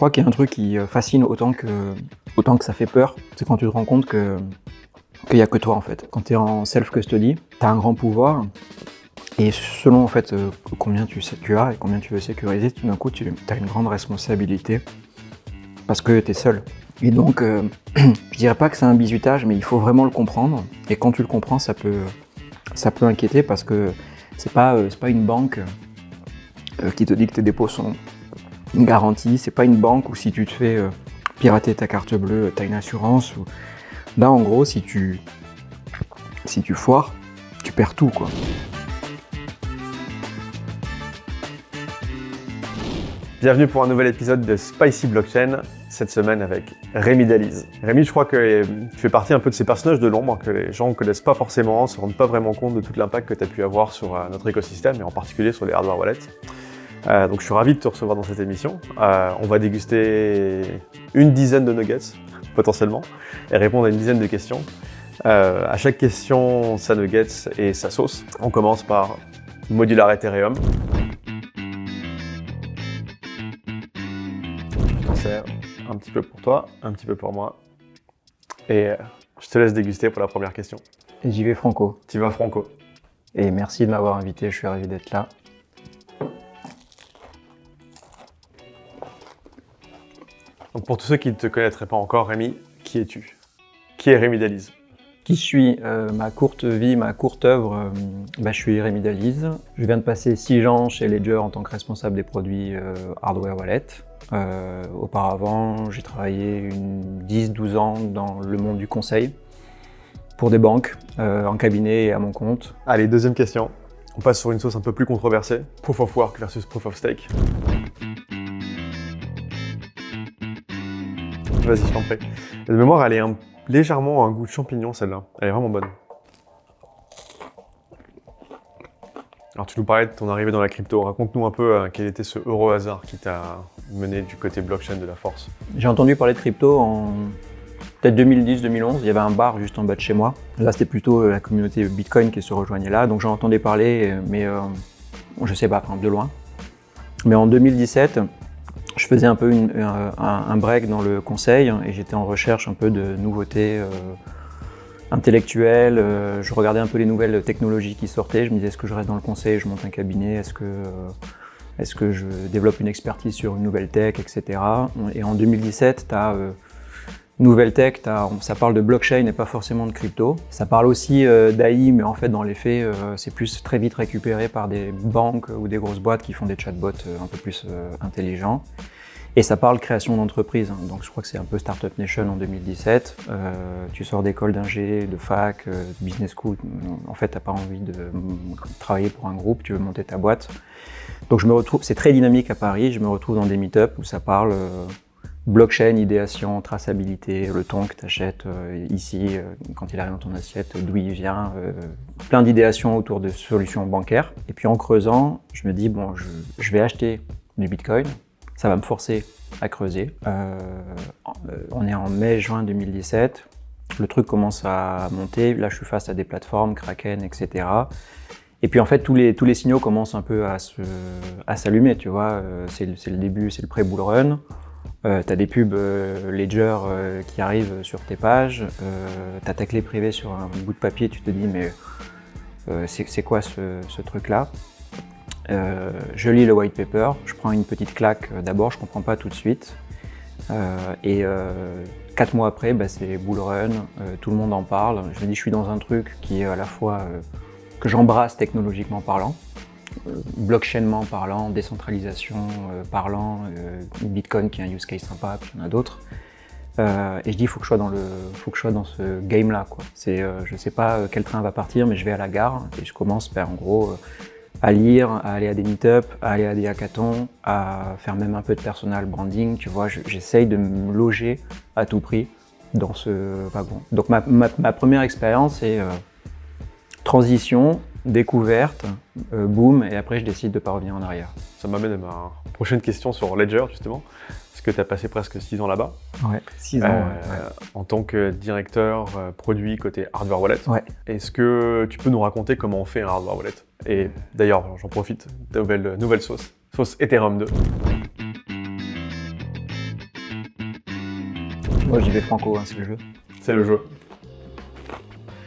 crois qu'il y a un truc qui fascine autant que ça fait peur, c'est quand tu te rends compte qu'il n'y a que toi en fait. Quand tu es en self-custody, tu as un grand pouvoir et selon en fait combien tu as et combien tu veux sécuriser, tout d'un coup tu as une grande responsabilité parce que tu es seul. Et donc je dirais pas que c'est un bizutage, mais il faut vraiment le comprendre. Et quand tu le comprends, ça peut inquiéter parce que c'est pas une banque qui te dit que tes dépôts sont garantie, c'est pas une banque où si tu te fais pirater ta carte bleue, t'as une assurance. Là, en gros, si tu foires, tu perds tout, quoi. Bienvenue pour un nouvel épisode de Spicy Blockchain, cette semaine avec Rémi Daliz. Rémi, je crois que tu fais partie un peu de ces personnages de l'ombre que les gens ne connaissent pas forcément, ne se rendent pas vraiment compte de tout l'impact que tu as pu avoir sur notre écosystème et en particulier sur les hardware wallets. Donc je suis ravi de te recevoir dans cette émission. On va déguster une dizaine de nuggets, potentiellement, et répondre à une dizaine de questions. À chaque question, sa nuggets et sa sauce. On commence par Modular Ethereum. Je t'en sers un petit peu pour toi, un petit peu pour moi. Et je te laisse déguster pour la première question. Et j'y vais franco. Tu vas franco. Et merci de m'avoir invité, je suis ravi d'être là. Donc pour tous ceux qui ne te connaîtraient pas encore, Rémi, qui es-tu? Qui est Rémi Daliz? Qui suis ma courte vie, ma courte œuvre, je suis Rémi Daliz. Je viens de passer 6 ans chez Ledger en tant que responsable des produits hardware wallet. Auparavant, j'ai travaillé 10-12 ans dans le monde du conseil pour des banques, en cabinet et à mon compte. Allez, deuxième question. On passe sur une sauce un peu plus controversée. Proof of Work versus Proof of Stake. Vas-y, je t'en prie. De mémoire, elle est légèrement un goût de champignon, celle-là. Elle est vraiment bonne. Alors, tu nous parlais de ton arrivée dans la crypto. Raconte-nous un peu quel était ce heureux hasard qui t'a mené du côté blockchain de la force. J'ai entendu parler de crypto en peut-être 2010-2011. Il y avait un bar juste en bas de chez moi. Là, c'était plutôt la communauté Bitcoin qui se rejoignait là. Donc, j'en entendais parler, mais je sais pas, de loin. Mais en 2017... je faisais un peu un break dans le conseil et j'étais en recherche un peu de nouveautés intellectuelles. Je regardais un peu les nouvelles technologies qui sortaient. Je me disais, est-ce que je reste dans le conseil, je monte un cabinet, est-ce que je développe une expertise sur une nouvelle tech, etc. Et en 2017, tu as nouvelle tech, ça parle de blockchain et pas forcément de crypto. Ça parle aussi d'AI, mais en fait, dans les faits, c'est plus très vite récupéré par des banques ou des grosses boîtes qui font des chatbots un peu plus intelligents. Et ça parle création d'entreprise. Donc je crois que c'est un peu Startup Nation en 2017. Tu sors d'école d'ingé, de fac, de business school. En fait, tu n'as pas envie de travailler pour un groupe, tu veux monter ta boîte. Donc je me retrouve, c'est très dynamique à Paris, je me retrouve dans des meet-up où ça parle blockchain, idéation, traçabilité, le thon que tu achètes ici, quand il arrive dans ton assiette, d'où il vient, plein d'idéations autour de solutions bancaires. Et puis en creusant, je me dis, bon, je vais acheter du Bitcoin, ça va me forcer à creuser. On est en mai-juin 2017, le truc commence à monter, là je suis face à des plateformes, Kraken, etc. Et puis en fait, tous les signaux commencent un peu à s'allumer, tu vois, c'est le début, c'est le pré-bull run. T'as des pubs Ledger qui arrivent sur tes pages, t'as ta clé privée sur un bout de papier, tu te dis mais c'est quoi ce truc-là? Je lis le white paper, je prends une petite claque d'abord, je comprends pas tout de suite. Et 4 mois après, c'est bull run, tout le monde en parle. Je me dis je suis dans un truc qui est à la fois que j'embrasse technologiquement parlant, blockchainement parlant, décentralisation parlant, Bitcoin qui est un use case sympa, puis il y en a d'autres. Et je dis, faut que je sois dans ce game-là, quoi. Je sais pas quel train va partir, mais je vais à la gare et je commence en gros à lire, à aller à des meet-up, à aller à des hackathons, à faire même un peu de personal branding, tu vois. J'essaye de me loger à tout prix dans ce wagon. Donc ma première expérience, c'est transition, découverte, boom, et après je décide de ne pas revenir en arrière. Ça m'amène à ma prochaine question sur Ledger, justement, parce que tu as passé presque 6 ans là-bas. Ouais, 6 ans, ouais. En tant que directeur produit côté hardware wallet. Ouais. Est-ce que tu peux nous raconter comment on fait un hardware wallet? Et d'ailleurs, j'en profite, nouvelle sauce Ethereum 2. Moi, j'y vais franco, hein, c'est le jeu. C'est le jeu.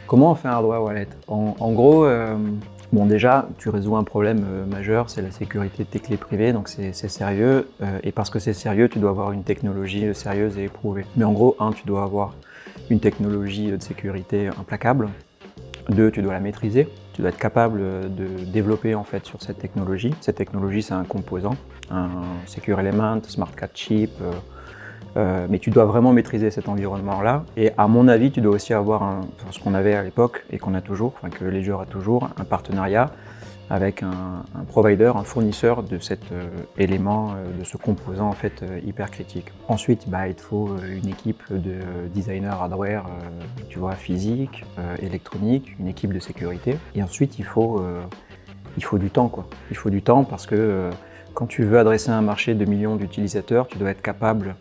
Comment on fait un hardware wallet? En gros, bon déjà, tu résous un problème majeur, c'est la sécurité de tes clés privées, donc c'est sérieux. Et parce que c'est sérieux, tu dois avoir une technologie sérieuse et éprouvée. Mais en gros, tu dois avoir une technologie de sécurité implacable. 2, tu dois la maîtriser. Tu dois être capable de développer en fait sur cette technologie. Cette technologie, c'est un composant, un Secure Element, Smart Card Chip. Mais tu dois vraiment maîtriser cet environnement-là. Et à mon avis, tu dois aussi avoir ce qu'on avait à l'époque et qu'on a toujours, enfin que Ledger a toujours, un partenariat avec un provider, un fournisseur de cet élément, de ce composant en fait hyper critique. Ensuite, il te faut une équipe de designers hardware, tu vois, physique, électronique, une équipe de sécurité. Et ensuite, il faut du temps, quoi. Il faut du temps parce que quand tu veux adresser un marché de millions d'utilisateurs, tu dois être capable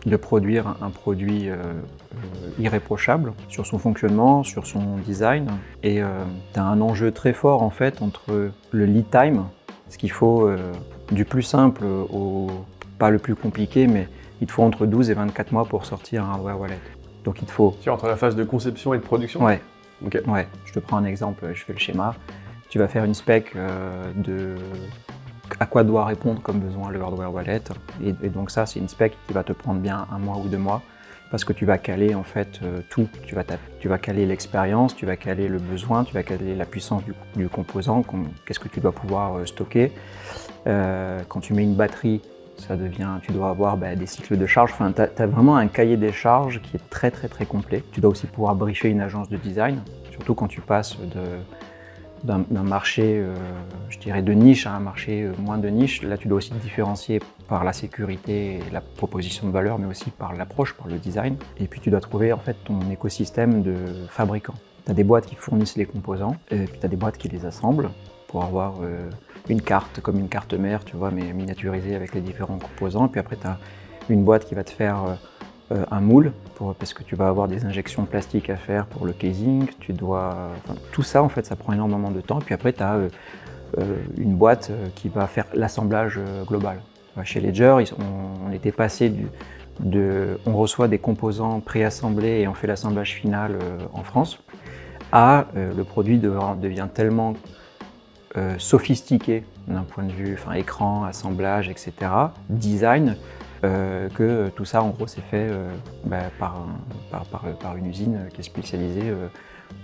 de produire un produit irréprochable sur son fonctionnement, sur son design. Et tu as un enjeu très fort en fait entre le lead time, ce qu'il faut du plus simple au pas le plus compliqué, mais il te faut entre 12 et 24 mois pour sortir un hardware wallet. Donc il te faut... Tu es entre la phase de conception et de production? Ouais. Ok. Ouais. Je te prends un exemple, je fais le schéma. Tu vas faire une spec de à quoi doit répondre comme besoin le hardware wallet. Et donc ça, c'est une spec qui va te prendre bien 1 mois ou 2 mois parce que tu vas caler en fait tout. Tu vas caler l'expérience, tu vas caler le besoin, tu vas caler la puissance du composant, qu'est-ce que tu dois pouvoir stocker. Quand tu mets une batterie, tu dois avoir des cycles de charge. Enfin, tu as vraiment un cahier des charges qui est très très très complet. Tu dois aussi pouvoir briefer une agence de design, surtout quand tu passes d'un marché, je dirais, de niche à un marché moins de niche. Là, tu dois aussi te différencier par la sécurité et la proposition de valeur, mais aussi par l'approche, par le design. Et puis, tu dois trouver en fait ton écosystème de fabricants. Tu as des boîtes qui fournissent les composants, et puis tu as des boîtes qui les assemblent pour avoir une carte comme une carte mère, tu vois, mais miniaturisée avec les différents composants. Et puis après, tu as une boîte qui va te faire un moule, parce que tu vas avoir des injections plastiques à faire pour le casing, tout ça en fait ça prend énormément de temps, et puis après tu as une boîte qui va faire l'assemblage global. Chez Ledger, on était passé on reçoit des composants préassemblés et on fait l'assemblage final en France, à le produit devient tellement sophistiqué d'un point de vue écran, assemblage, etc., design, que tout ça en gros c'est fait par une usine qui est spécialisée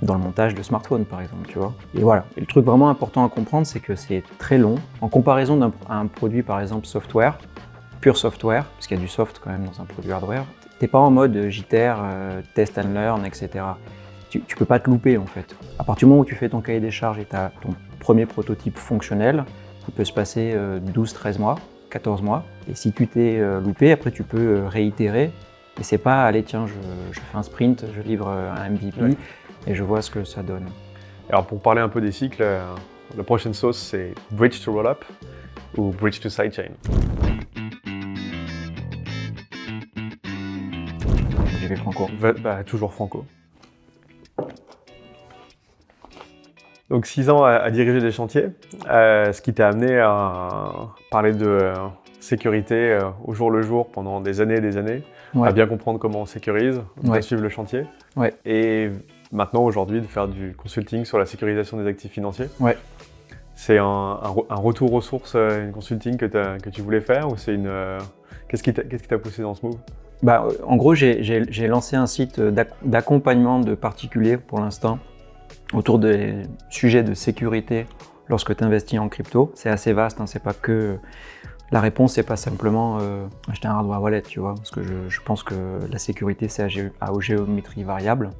dans le montage de smartphones par exemple, tu vois. Et voilà, et le truc vraiment important à comprendre, c'est que c'est très long. En comparaison à un produit par exemple software, pur software, parce qu'il y a du soft quand même dans un produit hardware, t'es pas en mode JITER, test and learn, etc. Tu peux pas te louper en fait. À partir du moment où tu fais ton cahier des charges et t'as ton premier prototype fonctionnel, il peut se passer 12-13 mois, 14 mois. Et si tu t'es loupé, après tu peux réitérer. Et c'est pas, allez tiens, je fais un sprint, je livre un MVP et je vois ce que ça donne. Alors pour parler un peu des cycles, la prochaine sauce c'est bridge to roll-up ou bridge to sidechain. J'y vais franco. Toujours franco. Donc 6 ans à diriger des chantiers, ce qui t'a amené à parler de sécurité au jour le jour pendant des années et des années, à bien comprendre comment on sécurise, à suivre le chantier, et maintenant aujourd'hui de faire du consulting sur la sécurisation des actifs financiers. C'est un retour aux sources, une consulting que tu voulais faire, ou c'est qu'est-ce qui t'a poussé dans ce move? En gros, j'ai lancé un site d'accompagnement de particuliers pour l'instant, autour des sujets de sécurité lorsque tu investis en crypto. C'est assez vaste, c'est pas que... La réponse, c'est pas simplement acheter un hardware wallet, tu vois, parce que je pense que la sécurité, c'est à géométrie variable,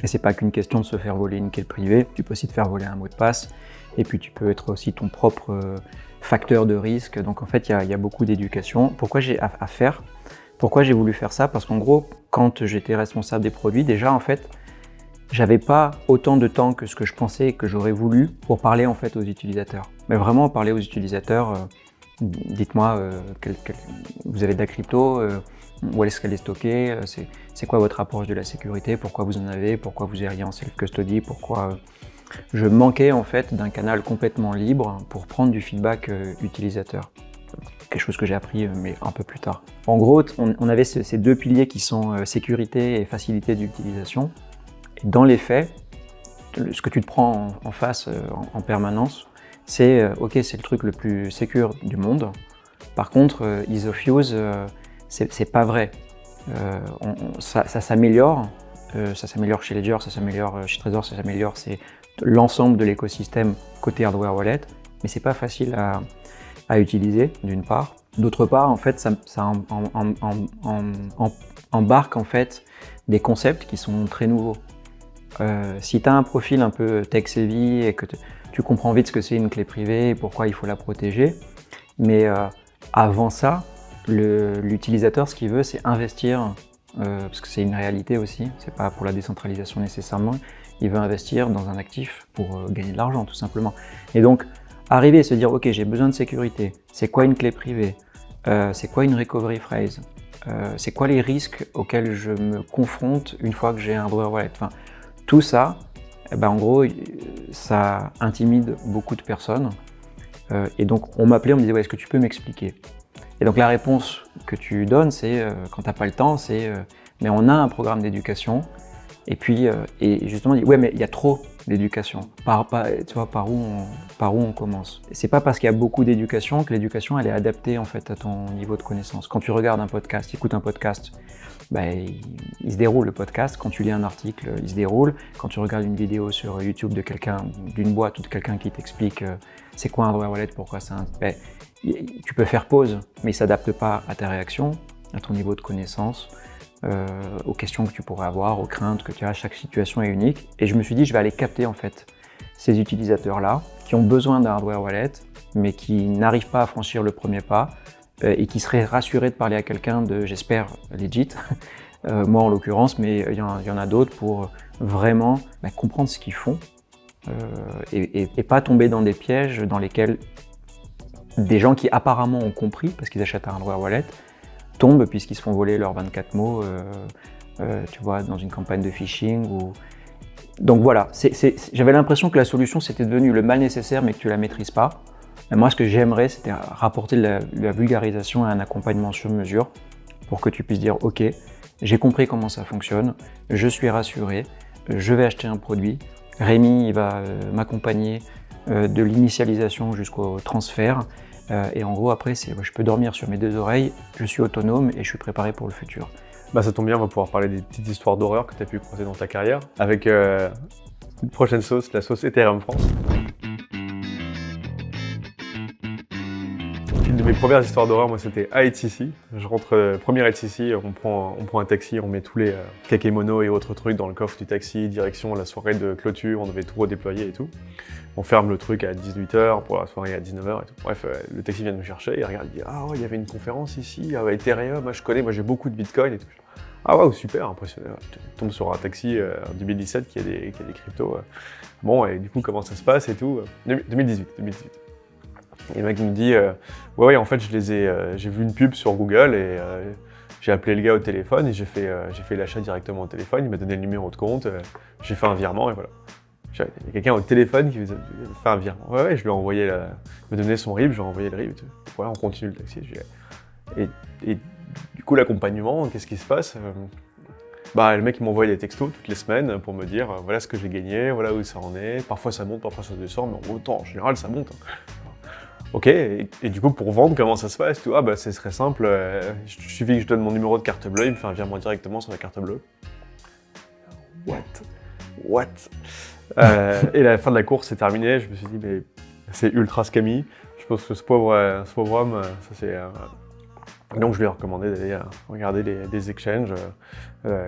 et c'est pas qu'une question de se faire voler une clé privée, tu peux aussi te faire voler un mot de passe, et puis tu peux être aussi ton propre facteur de risque. Donc en fait, il y a beaucoup d'éducation. Pourquoi j'ai voulu faire ça? Parce qu'en gros, quand j'étais responsable des produits, déjà en fait, j'avais pas autant de temps que ce que je pensais et que j'aurais voulu pour parler en fait aux utilisateurs. Mais vraiment parler aux utilisateurs, dites-moi, vous avez de la crypto, où est-ce qu'elle est stockée, c'est quoi votre approche de la sécurité, pourquoi vous en avez, pourquoi vous iriez en self-custody, pourquoi... Je manquais en fait d'un canal complètement libre pour prendre du feedback utilisateur. quelque chose que j'ai appris, mais un peu plus tard. En gros, on avait ces deux piliers qui sont sécurité et facilité d'utilisation. Et dans les faits, ce que tu te prends en face en permanence, c'est ok, c'est le truc le plus sécure du monde. Par contre, ease of use, c'est pas vrai. Ça s'améliore. Ça s'améliore chez Ledger, ça s'améliore chez Trezor, ça s'améliore, c'est l'ensemble de l'écosystème côté hardware wallet, mais c'est pas facile à utiliser d'une part. D'autre part, en fait, ça embarque en fait des concepts qui sont très nouveaux. Si tu as un profil un peu tech-savvy et que tu comprends vite ce que c'est une clé privée et pourquoi il faut la protéger, mais avant ça, l'utilisateur, ce qu'il veut, c'est investir, parce que c'est une réalité aussi, c'est pas pour la décentralisation nécessairement, il veut investir dans un actif pour gagner de l'argent, tout simplement. Et donc, arriver à se dire, ok, j'ai besoin de sécurité, c'est quoi une clé privée, c'est quoi une recovery phrase, c'est quoi les risques auxquels je me confronte une fois que j'ai un hardware wallet. Enfin, tout ça, en gros, ça intimide beaucoup de personnes. Et donc, on m'appelait, on me disait, ouais, est-ce que tu peux m'expliquer? Et donc, la réponse que tu donnes, c'est, quand tu n'as pas le temps, c'est, mais on a un programme d'éducation. Et puis, et justement, on dit, ouais, mais il y a trop d'éducation. Tu vois, par où on commence? Et c'est pas parce qu'il y a beaucoup d'éducation que l'éducation, elle est adaptée, en fait, à ton niveau de connaissance. Quand tu regardes un podcast, écoutes un podcast, il se déroule le podcast. Quand tu lis un article, il se déroule. Quand tu regardes une vidéo sur YouTube de quelqu'un, d'une boîte ou de quelqu'un qui t'explique c'est quoi un hardware wallet, pourquoi c'est tu peux faire pause, mais il ne s'adapte pas à ta réaction, à ton niveau de connaissance, aux questions que tu pourrais avoir, aux craintes que tu as. Chaque situation est unique. Et je me suis dit, je vais aller capter en fait ces utilisateurs-là qui ont besoin d'un hardware wallet, mais qui n'arrivent pas à franchir le premier pas, et qui seraient rassurés de parler à quelqu'un de, j'espère, legit, moi en l'occurrence, mais il y en a d'autres pour vraiment comprendre ce qu'ils font et pas tomber dans des pièges dans lesquels des gens qui apparemment ont compris, parce qu'ils achètent un hardware wallet, tombent puisqu'ils se font voler leurs 24 mots, tu vois, dans une campagne de phishing. Donc voilà, j'avais l'impression que la solution c'était devenu le mal nécessaire mais que tu la maîtrises pas. Et moi, ce que j'aimerais, c'était rapporter de la vulgarisation et un accompagnement sur mesure pour que tu puisses dire « Ok, j'ai compris comment ça fonctionne, je suis rassuré, je vais acheter un produit. Rémi, il va m'accompagner de l'initialisation jusqu'au transfert. Et en gros, après, je peux dormir sur mes deux oreilles, je suis autonome et je suis préparé pour le futur. » Ça tombe bien, on va pouvoir parler des petites histoires d'horreur que tu as pu croiser dans ta carrière avec une prochaine sauce, la sauce Ethereum France. Une de mes premières histoires d'horreur, moi, c'était à HTC. Je rentre, première HTC, on prend un taxi, on met tous les kakémonos et autres trucs dans le coffre du taxi, direction la soirée de clôture, on devait tout redéployer et tout. On ferme le truc à 18h pour la soirée à 19h et tout. Bref, le taxi vient nous chercher, il regarde, il dit « Ah ouais, il y avait une conférence ici, Ethereum, je connais, moi j'ai beaucoup de Bitcoin et tout. » Ah ouais, super, impressionnant. Tu tombes sur un taxi en 2017 qui a des cryptos. Bon, et du coup, comment ça se passe et tout 2018. Et le mec me dit ouais, en fait, j'ai vu une pub sur Google et j'ai appelé le gars au téléphone et j'ai fait l'achat directement au téléphone. Il m'a donné le numéro de compte, j'ai fait un virement et voilà. Il y a quelqu'un au téléphone qui faisait fait un virement. Ouais, je lui ai envoyé, il m'a donné son RIB, je lui ai envoyé le RIB. Voilà, on continue le taxi. Et du coup, l'accompagnement, qu'est-ce qui se passe le mec il m'envoie des textos toutes les semaines pour me dire voilà ce que j'ai gagné, voilà où ça en est. Parfois ça monte, parfois ça descend, mais autant en général ça monte. Ok, et du coup pour vendre, comment ça se passe? Ce serait simple, il suffit que je donne mon numéro de carte bleue, il me fait un virement directement sur la carte bleue. What? Et la fin de la course c'est terminé, je me suis dit mais c'est ultra scammy. Je pense que ce pauvre homme, ça c'est... Donc je lui ai recommandé d'aller regarder des exchanges,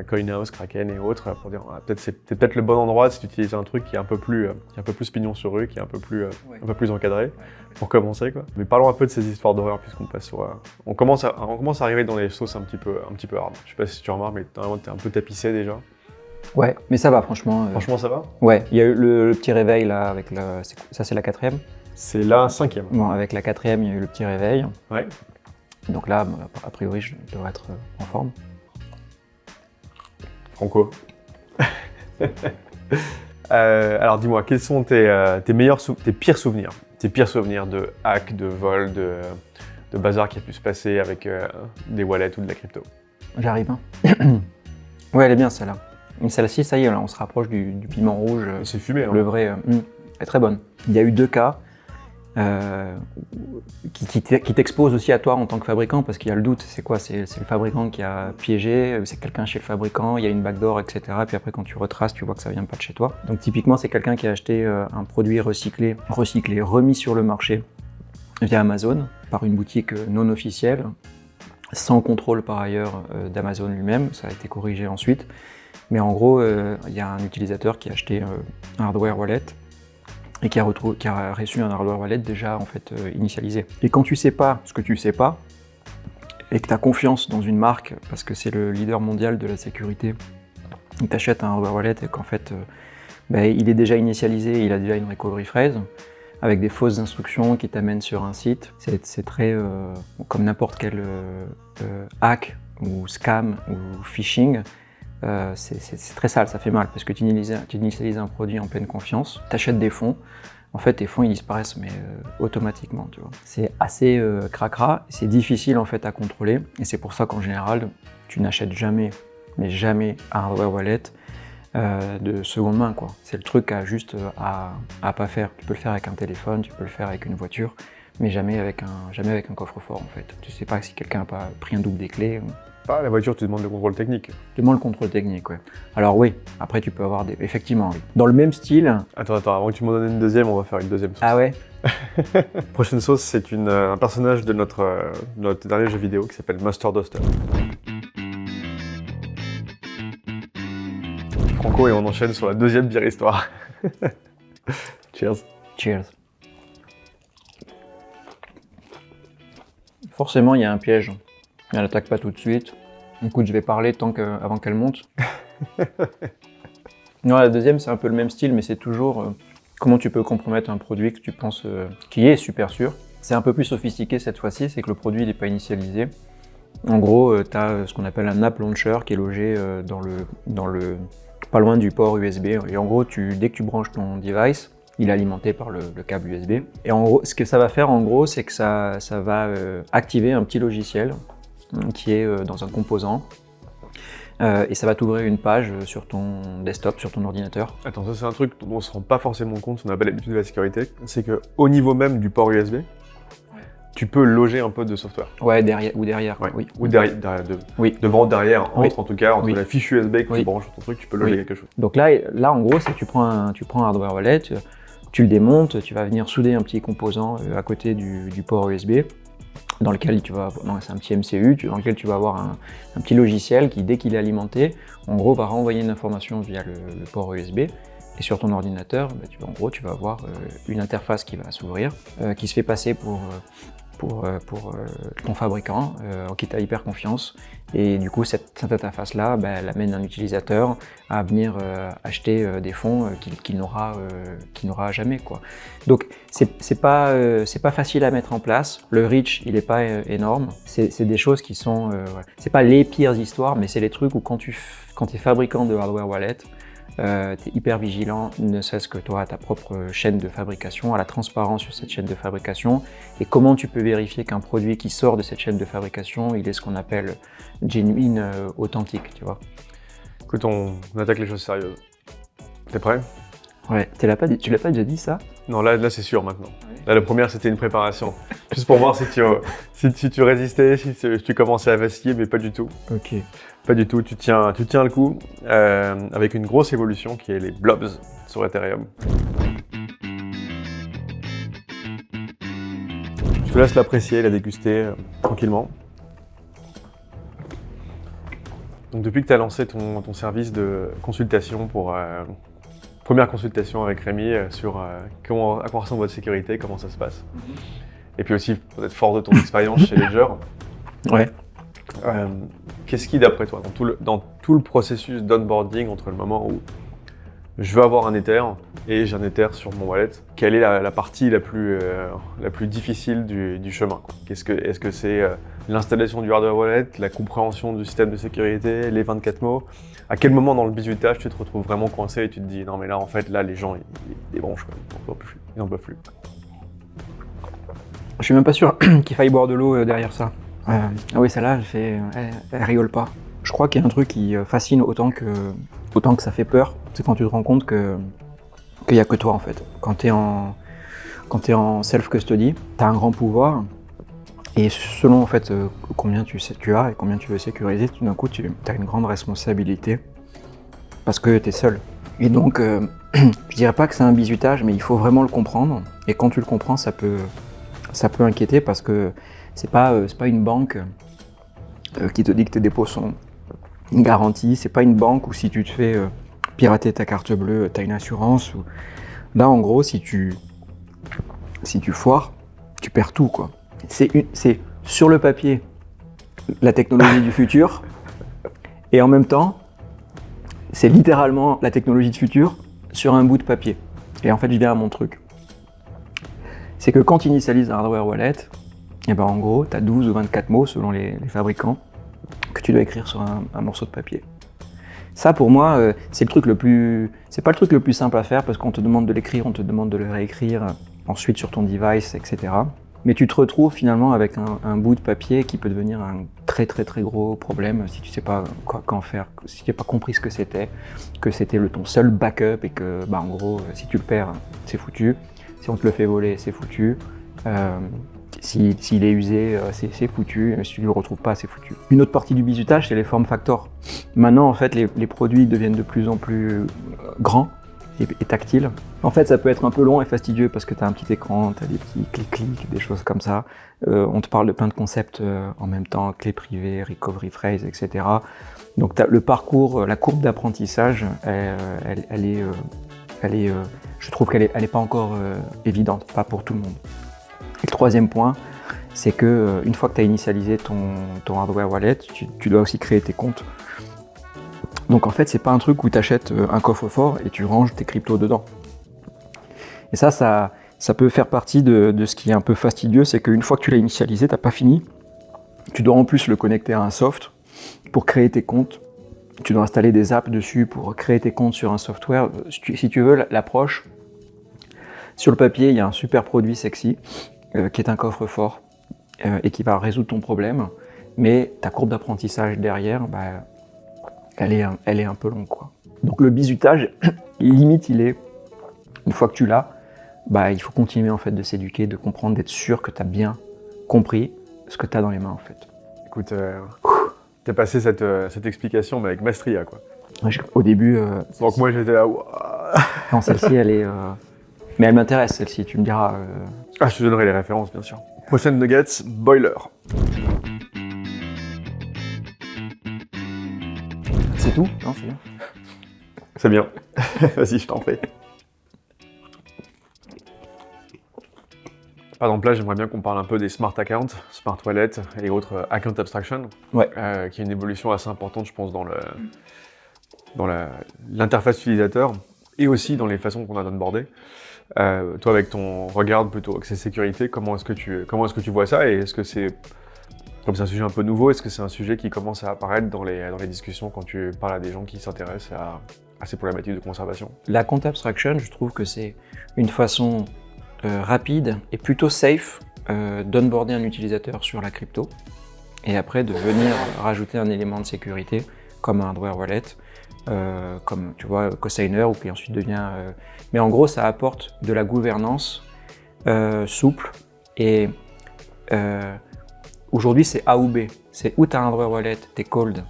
CoinHouse, Kraken et autres, pour dire c'est peut-être le bon endroit si tu utilises un truc qui est un peu plus pignon sur rue, qui est un peu plus encadré, pour commencer quoi. Mais parlons un peu de ces histoires d'horreur puisqu'on passe sur... On commence à arriver dans les sauces un petit peu hard. Je sais pas si tu remarques, mais normalement t'es un peu tapissé déjà. Ouais, mais ça va franchement. Franchement ça va? Ouais, il y a eu le petit réveil là avec ça c'est la 4e? C'est la 5e. Bon, avec la 4e, il y a eu le petit réveil. Ouais. Donc là, a priori, je devrais être en forme. Franco. Alors dis-moi, quels sont tes pires souvenirs? Tes pires souvenirs de hack, de vol, de de bazar qui a pu se passer avec des wallets ou de la crypto? J'arrive. Hein. Ouais, elle est bien celle-là. Mais celle-ci, ça y est, là, on se rapproche du piment rouge. C'est fumé, hein. Le vrai. Elle est très bonne. Il y a eu 2 cas qui t'exposent aussi à toi en tant que fabricant, parce qu'il y a le doute. C'est quoi? C'est le fabricant qui a piégé, c'est quelqu'un chez le fabricant, il y a une backdoor, etc. Puis après, quand tu retraces, tu vois que ça vient pas de chez toi. Donc typiquement, c'est quelqu'un qui a acheté un produit recyclé, remis sur le marché via Amazon, par une boutique non officielle, sans contrôle par ailleurs d'Amazon lui-même. Ça a été corrigé ensuite. Mais en gros, il y a un utilisateur qui a acheté un hardware wallet et qui a reçu un hardware wallet déjà en fait initialisé. Et quand tu sais pas ce que tu sais pas, et que tu as confiance dans une marque, parce que c'est le leader mondial de la sécurité, et que tu achètes un hardware wallet et qu'en fait il est déjà initialisé, il a déjà une recovery phrase, avec des fausses instructions qui t'amènent sur un site. C'est très comme n'importe quel hack ou scam ou phishing. C'est très sale, ça fait mal, parce que tu initialises un produit en pleine confiance, tu achètes des fonds, en fait tes fonds ils disparaissent mais automatiquement, tu vois. C'est assez cracra, c'est difficile en fait à contrôler, et c'est pour ça qu'en général tu n'achètes jamais, mais jamais un hardware wallet de seconde main, quoi. C'est le truc à pas faire. Tu peux le faire avec un téléphone, tu peux le faire avec une voiture, mais jamais avec un coffre-fort en fait. Tu sais pas si quelqu'un n'a pas pris un double des clés. Ah, la voiture, tu demandes le contrôle technique. Tu demandes le contrôle technique, ouais. Alors oui, après tu peux avoir des... Effectivement, oui. Dans le même style... Attends, avant que tu m'en donnes une deuxième, on va faire une deuxième sauce. Ah ouais? Prochaine sauce, c'est un personnage de notre dernier jeu vidéo qui s'appelle Master Duster. Franco, et on enchaîne sur la deuxième bière histoire. Cheers. Cheers. Forcément, il y a un piège. Elle n'attaque pas tout de suite. Écoute, je vais parler avant qu'elle monte. Non, la deuxième, c'est un peu le même style, mais c'est toujours comment tu peux compromettre un produit que tu penses qui est super sûr. C'est un peu plus sophistiqué cette fois-ci, c'est que le produit n'est pas initialisé. En gros, tu as ce qu'on appelle un app launcher qui est logé pas loin du port USB. Et en gros, dès que tu branches ton device, il est alimenté par le câble USB. Et en gros, ce que ça va faire, en gros, c'est que ça va activer un petit logiciel qui est dans un composant. Et ça va t'ouvrir une page sur ton desktop, sur ton ordinateur. Attends, ça c'est un truc dont on se rend pas forcément compte, on n'a pas l'habitude de la sécurité, c'est qu'au niveau même du port USB, tu peux loger un peu de software. Ouais, derrière. Ouais. Oui. Ou derrière, devant, derrière, entre en tout cas, entre la fiche USB que tu branches sur ton truc, tu peux loger quelque chose. Donc là en gros, c'est que tu prends un hardware wallet, tu le démontes, tu vas venir souder un petit composant à côté du port USB, dans lequel c'est un petit MCU, dans lequel tu vas avoir un petit logiciel qui, dès qu'il est alimenté, en gros, va renvoyer une information via le port USB. Et sur ton ordinateur, tu vas avoir une interface qui va s'ouvrir, qui se fait passer pour ton fabricant, en qui tu as hyper confiance. Et du coup, cette interface-là, elle amène un utilisateur à venir acheter des fonds qu'il n'aura jamais, quoi. Donc, c'est pas facile à mettre en place. Le reach, il n'est pas énorme. C'est des choses qui sont... c'est pas les pires histoires, mais c'est les trucs où quand tu es fabricant de hardware wallet, tu es hyper vigilant, ne serait-ce que toi, à ta propre chaîne de fabrication, à la transparence sur cette chaîne de fabrication, et comment tu peux vérifier qu'un produit qui sort de cette chaîne de fabrication, il est ce qu'on appelle genuine, authentique, tu vois. Écoute, on attaque les choses sérieuses. T'es prêt? Ouais, tu l'as pas déjà dit ça? Non, là c'est sûr maintenant. Là, la première, c'était une préparation. Juste pour voir si tu résistais, si tu commençais à vaciller, mais pas du tout. Ok. Pas du tout, tu tiens le coup avec une grosse évolution qui est les blobs sur Ethereum. Je te laisse l'apprécier, la déguster tranquillement. Donc depuis que tu as lancé ton service de consultation pour première consultation avec Rémi sur à quoi ressemble votre sécurité, comment ça se passe. Et puis aussi peut-être fort de ton expérience chez Ledger. Ouais. Qu'est-ce qui, d'après toi, dans tout le processus d'onboarding entre le moment où je veux avoir un Ether et j'ai un Ether sur mon wallet, quelle est la partie la plus difficile du chemin, quoi? Est-ce que c'est l'installation du hardware wallet, la compréhension du système de sécurité, les 24 mots? À quel moment dans le bisutage tu te retrouves vraiment coincé et tu te dis non mais là en fait les gens ils débranchent, quoi. Ils n'en peuvent plus. Je suis même pas sûr qu'il faille boire de l'eau derrière ça. Ah oui, celle-là, elle rigole pas. Je crois qu'il y a un truc qui fascine autant que ça fait peur, c'est quand tu te rends compte qu'il y a que toi en fait. Quand t'es en self-custody, t'as un grand pouvoir, et selon en fait combien tu as et combien tu veux sécuriser, tout d'un coup tu as une grande responsabilité parce que t'es seul. Et donc, je dirais pas que c'est un bizutage, mais il faut vraiment le comprendre. Et quand tu le comprends, ça peut inquiéter parce que c'est pas une banque qui te dit que tes dépôts sont garantis. C'est pas une banque où si tu te fais pirater ta carte bleue, t'as une assurance. Là, en gros, si tu foires, tu perds tout, quoi. C'est sur le papier la technologie du futur, et en même temps, c'est littéralement la technologie du futur sur un bout de papier. Et en fait, je viens à mon truc. C'est que quand tu initialises un hardware wallet, et ben en gros, tu as 12 ou 24 mots selon les fabricants que tu dois écrire sur un morceau de papier. Ça, pour moi, c'est pas le truc le plus simple à faire parce qu'on te demande de l'écrire, on te demande de le réécrire ensuite sur ton device, etc. Mais tu te retrouves finalement avec un bout de papier qui peut devenir un très très très gros problème si tu sais pas qu'en faire, si tu n'as pas compris ce que c'était ton seul backup et que, en gros, si tu le perds, c'est foutu. Si on te le fait voler, c'est foutu. S'il est usé, c'est foutu. Si tu ne le retrouves pas, c'est foutu. Une autre partie du bizutage, c'est les form factors. Maintenant, en fait, les produits deviennent de plus en plus grands et tactiles. En fait, ça peut être un peu long et fastidieux parce que tu as un petit écran, tu as des petits clics-clics, des choses comme ça. On te parle de plein de concepts en même temps, clé privée, recovery phrase, etc. Donc le parcours, la courbe d'apprentissage, je trouve qu'elle est pas encore évidente, pas pour tout le monde. Et le troisième point, c'est que une fois que tu as initialisé ton hardware wallet, tu dois aussi créer tes comptes. Donc en fait, c'est pas un truc où tu achètes un coffre-fort et tu ranges tes cryptos dedans. Et ça peut faire partie de ce qui est un peu fastidieux, c'est qu'une fois que tu l'as initialisé, t'as pas fini. Tu dois en plus le connecter à un soft pour créer tes comptes. Tu dois installer des apps dessus pour créer tes comptes sur un software. Si tu veux l'approche, sur le papier, il y a un super produit sexy qui est un coffre-fort et qui va résoudre ton problème. Mais ta courbe d'apprentissage derrière, elle est un peu longue, quoi. Donc le bizutage, limite, une fois que tu l'as, il faut continuer en fait de s'éduquer, de comprendre, d'être sûr que tu as bien compris ce que tu as dans les mains en fait. Écoute, t'as passé cette explication mais avec maestria, quoi. Au début... Donc moi j'étais là... Non, celle-ci, elle est... Mais elle m'intéresse, celle-ci, tu me diras... Ah, je te donnerai les références, bien sûr. Prochaine nuggets, boiler. C'est tout? Non, c'est bien. C'est bien. Vas-y, je t'en prie. Par exemple, là, j'aimerais bien qu'on parle un peu des smart accounts, smart wallet et autres account abstraction, ouais. Qui est une évolution assez importante, je pense, dans l'interface utilisateur et aussi dans les façons qu'on a d'onboarder. Toi, avec ton regard plutôt accès sécurité, comment est-ce que tu vois ça, et est-ce que c'est un sujet un peu nouveau, est-ce que c'est un sujet qui commence à apparaître dans les discussions quand tu parles à des gens qui s'intéressent à ces problématiques de conservation? L'account abstraction, je trouve que c'est une façon rapide et plutôt safe d'onboarder un utilisateur sur la crypto et après de venir rajouter un élément de sécurité comme un hardware wallet, comme tu vois cosigner ou qui ensuite devient... Mais en gros, ça apporte de la gouvernance souple et aujourd'hui c'est A ou B. C'est où tu as un hardware wallet, t'es cold.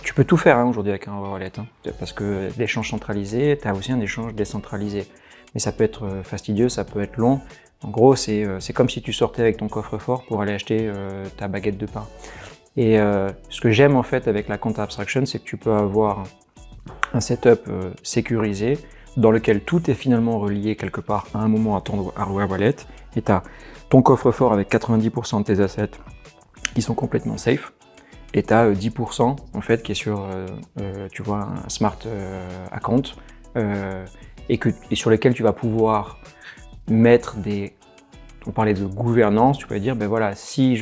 Tu peux tout faire aujourd'hui avec un hardware wallet, parce que l'échange centralisé, tu as aussi un échange décentralisé. Mais ça peut être fastidieux, ça peut être long. En gros, c'est comme si tu sortais avec ton coffre-fort pour aller acheter ta baguette de pain. Et ce que j'aime en fait avec la account abstraction, c'est que tu peux avoir un setup sécurisé dans lequel tout est finalement relié quelque part à un moment à ton hardware wallet. Et tu as ton coffre-fort avec 90% de tes assets qui sont complètement safe. Et tu as 10% en fait qui est sur tu vois, un smart account. Et sur lesquels tu vas pouvoir mettre on parlait de gouvernance, tu peux dire, voilà, si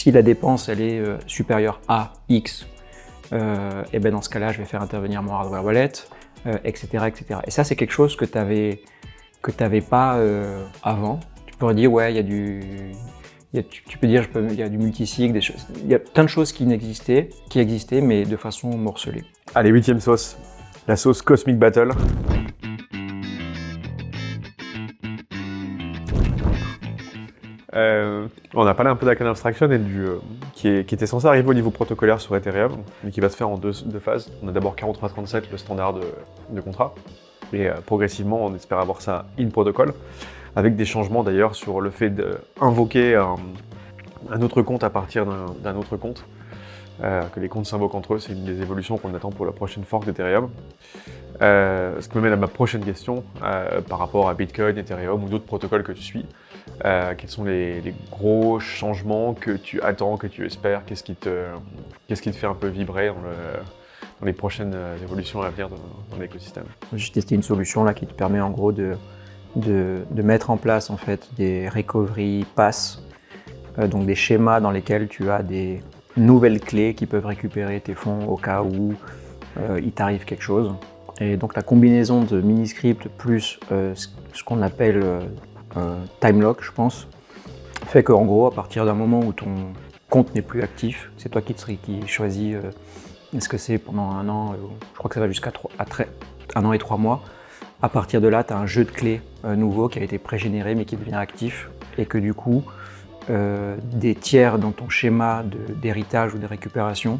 la dépense elle est supérieure à X, et dans ce cas-là, je vais faire intervenir mon hardware wallet, etc., etc. Et ça, c'est quelque chose que tu n'avais pas avant. pourrais dire, ouais, tu peux dire, il y a du multisig, des choses. Il y a plein de choses qui existaient, mais de façon morcelée. Allez, 8e sauce, la sauce Cosmic Battle. On a parlé un peu d'Arcane Abstraction et qui était censé arriver au niveau protocolaire sur Ethereum, mais qui va se faire en deux phases. On a d'abord 4337, le standard de contrat, et progressivement on espère avoir ça in protocol, avec des changements d'ailleurs sur le fait d'invoquer un autre compte à partir d'un autre compte, que les comptes s'invoquent entre eux. C'est une des évolutions qu'on attend pour la prochaine fork d'Ethereum. Ce qui me mène à ma prochaine question, par rapport à Bitcoin, Ethereum ou d'autres protocoles que tu suis. Quels sont les gros changements que tu attends, que tu espères? Qu'est-ce qui te fait un peu vibrer dans les prochaines évolutions à venir dans l'écosystème? J'ai testé une solution là qui te permet en gros de mettre en place en fait des recovery pass, donc des schémas dans lesquels tu as des nouvelles clés qui peuvent récupérer tes fonds au cas où il t'arrive quelque chose. Et donc la combinaison de mini-script plus ce qu'on appelle time lock, je pense, fait qu'en gros, à partir d'un moment où ton compte n'est plus actif, c'est toi qui choisis est-ce que c'est pendant un an, je crois que ça va jusqu'à 1 an et 3 mois. À partir de là, tu as un jeu de clés nouveau qui a été pré-généré mais qui devient actif et que du coup, des tiers dans ton schéma d'héritage ou de récupération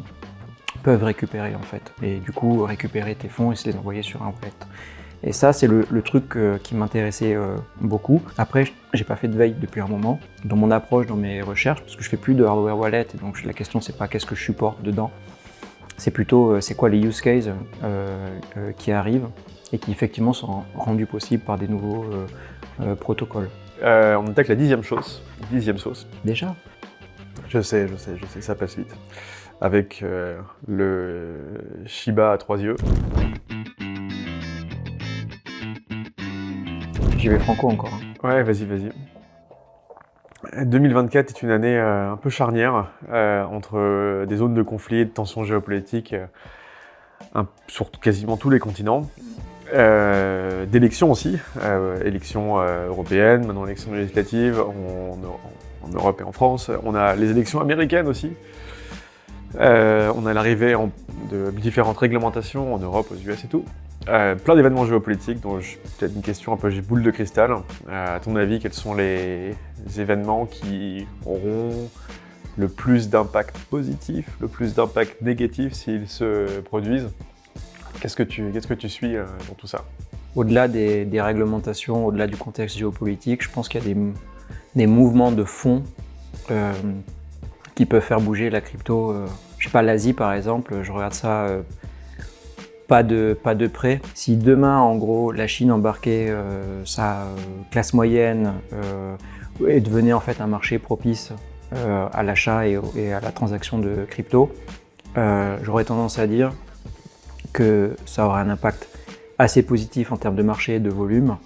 peuvent récupérer en fait. Et du coup, récupérer tes fonds et se les envoyer sur un wallet. Et ça, c'est le truc qui m'intéressait beaucoup. Après, j'ai pas fait de veille depuis un moment. Dans mon approche, dans mes recherches, parce que je fais plus de hardware wallet, et donc la question, c'est pas qu'est-ce que je supporte dedans, c'est plutôt c'est quoi les use cases qui arrivent et qui effectivement sont rendus possibles par des nouveaux protocoles. On attaque la 10e sauce. 10e sauce. Déjà? Je sais, ça passe vite. Avec le Shiba à 3 yeux. J'y vais franco encore. Hein. Ouais, vas-y. 2024 est une année un peu charnière entre des zones de conflit et de tensions géopolitiques sur quasiment tous les continents. D'élections aussi, élections européennes, maintenant élections législatives en Europe et en France. On a les élections américaines aussi. On a l'arrivée de différentes réglementations en Europe, aux US et tout. Plein d'événements géopolitiques, dont peut-être une question un peu j'ai boule de cristal. À ton avis, quels sont les événements qui auront le plus d'impact positif, le plus d'impact négatif s'ils se produisent? Qu'est-ce que tu suis dans tout ça? Au-delà des réglementations, au-delà du contexte géopolitique, je pense qu'il y a des mouvements de fond qui peuvent faire bouger la crypto. Je sais pas, l'Asie par exemple, je regarde ça pas de près. Si demain, en gros, la Chine embarquait sa classe moyenne et devenait en fait un marché propice à l'achat et à la transaction de crypto, j'aurais tendance à dire que ça aurait un impact assez positif en termes de marché et de volume,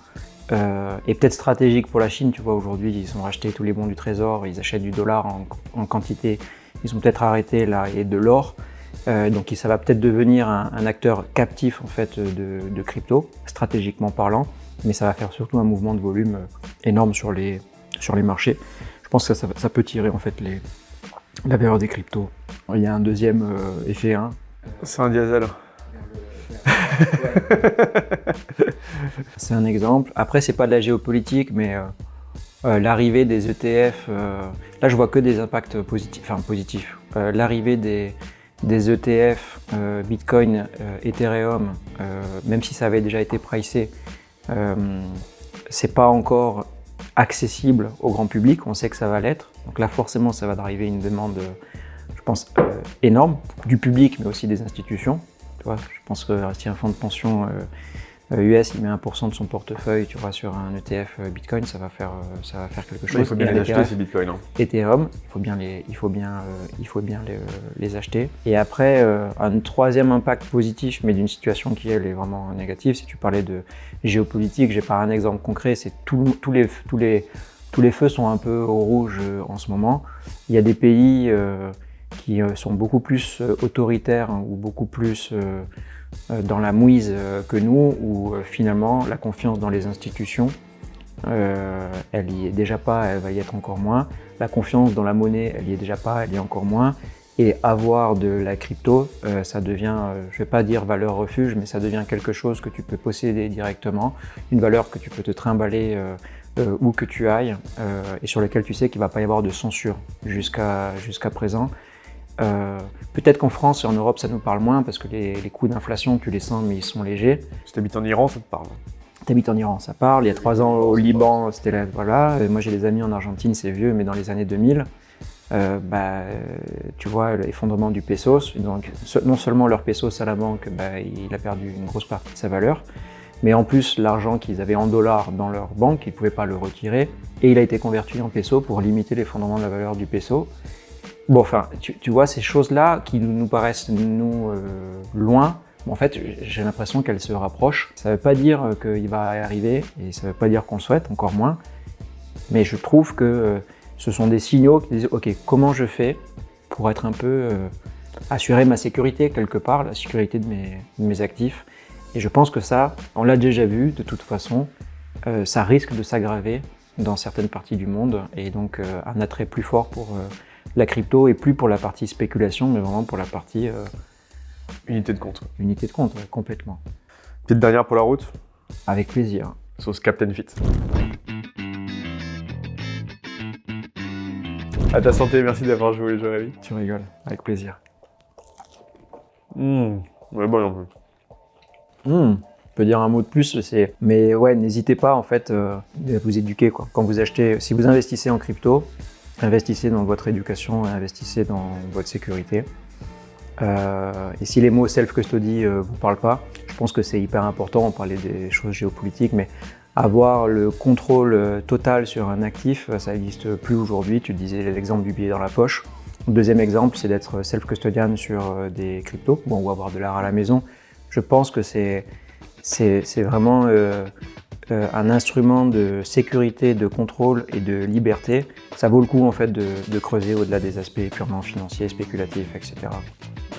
et peut-être stratégique pour la Chine. Tu vois, aujourd'hui, ils ont racheté tous les bons du trésor, ils achètent du dollar en quantité, ils ont peut-être arrêté là et de l'or, donc ça va peut-être devenir un acteur captif en fait de crypto, stratégiquement parlant, mais ça va faire surtout un mouvement de volume énorme sur les marchés. Je pense que ça peut tirer en fait la valeur des cryptos. Il y a un deuxième effet. Hein. C'est un diesel. C'est un exemple. Après, c'est pas de la géopolitique, mais l'arrivée des ETF, là je vois que des impacts positifs. L'arrivée des ETF, Bitcoin, Ethereum, même si ça avait déjà été pricé, c'est pas encore accessible au grand public. On sait que ça va l'être. Donc là, forcément, ça va driver une demande, je pense, énorme du public, mais aussi des institutions. Tu vois, je pense que si un fonds de pension US il met 1% de son portefeuille, tu vois, sur un ETF Bitcoin, ça va faire quelque chose. Il faut bien les acheter ces Bitcoins. Hein. Ethereum, il faut bien les acheter. Et après, un troisième impact positif, mais d'une situation qui elle est vraiment négative. Si tu parlais de géopolitique, j'ai pas un exemple concret. C'est tous les feux sont un peu au rouge en ce moment. Il y a des pays qui sont beaucoup plus autoritaires ou beaucoup plus dans la mouise que nous, où finalement la confiance dans les institutions elle y est déjà pas, elle va y être encore moins. La confiance dans la monnaie, elle y est déjà pas, elle y est encore moins. Et avoir de la crypto, ça devient, je vais pas dire valeur refuge, mais ça devient quelque chose que tu peux posséder directement, une valeur que tu peux te trimballer où que tu ailles, et sur laquelle tu sais qu'il va pas y avoir de censure jusqu'à présent. Peut-être qu'en France et en Europe ça nous parle moins parce que les coûts d'inflation tu les sens mais ils sont légers. Si t'habites en Iran, ça te parle? T'habites en Iran, ça parle. Il y a 3 ans au Liban, c'était là, voilà. Moi j'ai des amis en Argentine, c'est vieux, mais dans les années 2000, tu vois l'effondrement du pesos. Donc non seulement leur pesos à la banque, il a perdu une grosse partie de sa valeur, mais en plus l'argent qu'ils avaient en dollars dans leur banque, ils ne pouvaient pas le retirer, et il a été converti en pesos pour limiter l'effondrement de la valeur du peso. Bon, enfin, tu vois ces choses-là qui nous paraissent loin. En fait, j'ai l'impression qu'elles se rapprochent. Ça ne veut pas dire qu'il va y arriver, et ça ne veut pas dire qu'on le souhaite, encore moins. Mais je trouve que ce sont des signaux qui disent « Ok, comment je fais pour être un peu assurer ma sécurité quelque part, la sécurité de mes actifs ?» Et je pense que ça, on l'a déjà vu de toute façon, ça risque de s'aggraver dans certaines parties du monde, et donc un attrait plus fort pour la crypto, et plus pour la partie spéculation, mais vraiment pour la partie unité de compte. Unité de compte, ouais, complètement. Petite dernière pour la route? Avec plaisir. Sauce Captain Fit. À ta santé, merci d'avoir joué le jeu, Rémi. Tu rigoles, avec plaisir. Ouais, bon, un peu. Je peux dire un mot de plus, mais ouais, n'hésitez pas en fait à vous éduquer, quoi. Quand vous achetez, si vous investissez en crypto, investissez dans votre éducation, investissez dans votre sécurité. Et si les mots self-custody vous parlent pas, je pense que c'est hyper important. On parlait des choses géopolitiques, mais avoir le contrôle total sur un actif, ça n'existe plus aujourd'hui. Tu disais l'exemple du billet dans la poche. Le deuxième exemple, c'est d'être self-custodian sur des cryptos, ou avoir de l'art à la maison. Je pense que c'est vraiment un instrument de sécurité, de contrôle et de liberté. Ça vaut le coup en fait de creuser au-delà des aspects purement financiers, spéculatifs, etc.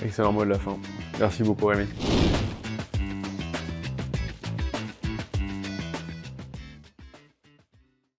Excellent mot de la fin. Merci beaucoup, Rémi.